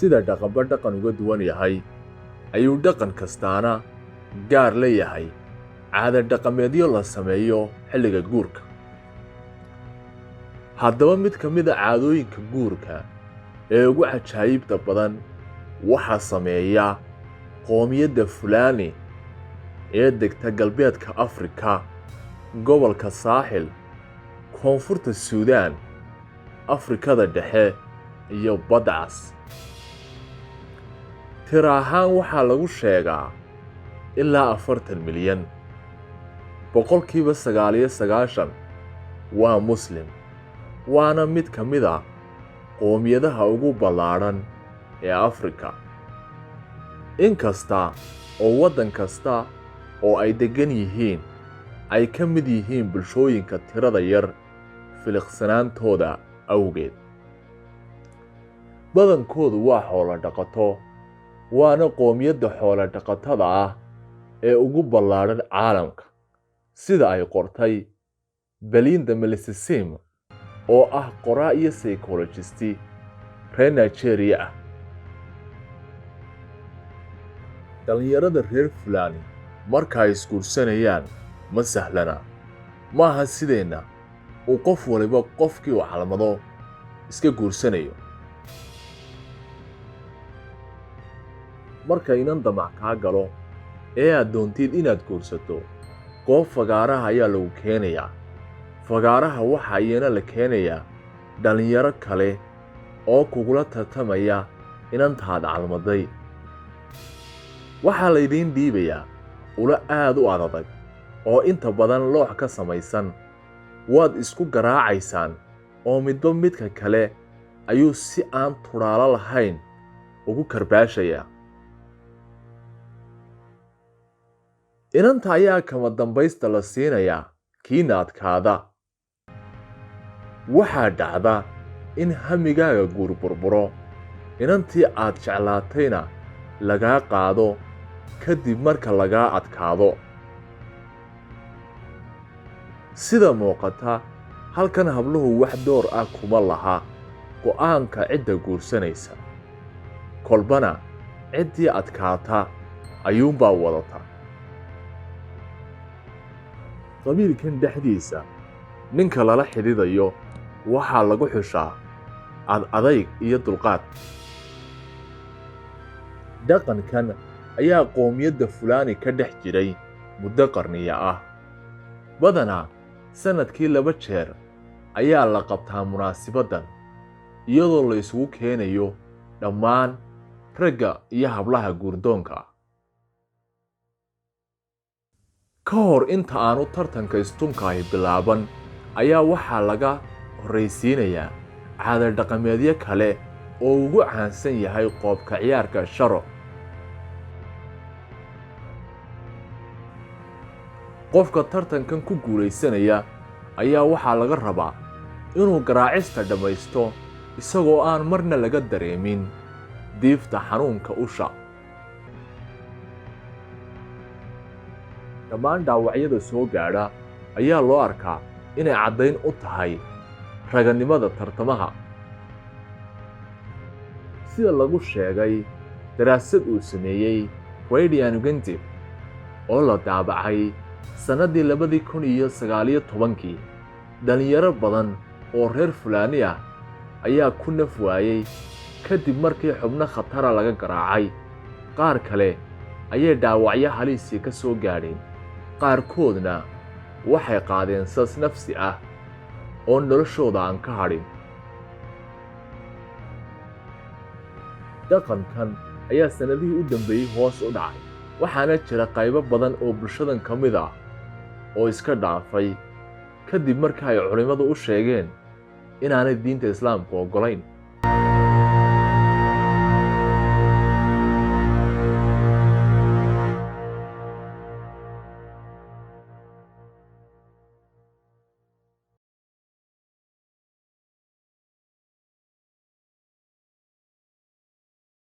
sida dhaqanba dhaqan uga duwan yahay ayuu dhaqan kastaana gaar leeyahay caado dhaqameedyo la sameeyo xilliga guurka. haddaba mid ka mid a caadooyinka guurka ee ugu cajaa'ibta badan waxaa sameeya qoomiyadda Fulani ee degta galbeedka Afrika, gobolka Saaxil, koonfurta Suudaan, Afrikada Dhexe iyo Badda Cas. tiro ahaan waxaa lagu sheegaa ilaa 40 milyan. boqolkiiba 99 waa Muslim, waana mid ka mid ah qoomiyadaha ugu ballaadhan ee Afrika. inkasta oo waddan kasta oo ay degan yihiin ay ka mid yihiin bulshooyinka tirada yar filiqsanaantooda awgeed. badankoodu waa xoolo dhaqato, waana qoomiyadda xoolo dhaqatada ah ee ugu ballaadhan caalamka, sida ay qortay Belinda Melissim oo ah qoraa iyo psychologisti reer Nigeria ah. dhalinyarada reer Fulani marka ay isguursanayaan ma sahlana. maaha sideenna uu qof waliba qofkii uu calmado iska guursanayo. marka inan damac kaa galo ee aad doontid inaad guursato, goob fagaaraha ayaa lagu keenayaa. fagaaraha waxaa iyana la keenayaa dhalinyaro kale oo kugula tartamaya inantaad calmaday. waxaa laydiin dhiibayaa ula aad u adag oo inta badan loox ka samaysan. waad isku garaacaysaan oo midba midka kale ayuu si aan tudhaalo lahayn ugu karbaashayaa. inanta ayaa kama dambaysta la siinayaa kiina adkaada. waxaa dhacda in hamigaaga guur burburo, inantii aad jeclaatayna lagaa qaado kadib marka lagaa adkaado. sida muuqata, halkan habluhu wax door ah kuma laha go'aanka cidda guursanaysa. kolbana ciddii adkaata ayuunbaa wadata. qabiilkan dhexdiisa ninka lala xidhiidhayo waxaa lagu xushaa adayg iyo dulqaad. dhaqankan ayaa qoomiyadda Fulani ka dhex jiray muddo qarniyo ah. badanaa sanadkii 2 jeer ayaa la qabtaa munaasabaddan, iyadoo la isugu keenayo dhammaan ragga iyo hablaha guurdoonka. ka hor inta aanu tartanka istumkaahi bilaaban ayaa waxaa laga horraysiinayaa caado dhaqameedyo kale oo ugu caansan yahay qoobka ciyaarka sharo. qofka tartankan ku guulaysanaya ayaa waxaa laga rabaa inuu garaacista dhammaysto isagoo aan marna laga dareemin diifta xanuunka usha. dhammaan dhaawacyada soo gaadha ayaa loo arkaa inay caddayn u tahay raganimada tartamaha. sida lagu sheegay daraasad uu sameeyey Radian Uganda oo la daabacay sanadii 2019, dhalinyaro badan oo reer Fulani ah ayaa ku naf waayey kadib markii xubno khatara laga garaacay. qaar kale ayay dhaawacyo halisi ka soo gaadheen, qaarkoodna waxay qaadeen sas nafsi ah oo noloshooda aan ka hadhin. dhaqankan ayaa sanadihii u dambeeyey hoos u dhacay, waxaana jira qaybo badan oo bulshadan ka mid ah oo iska dhaafay kadib marka ay culimmadu u sheegeen inaanay diinta Islaamku oggolayn.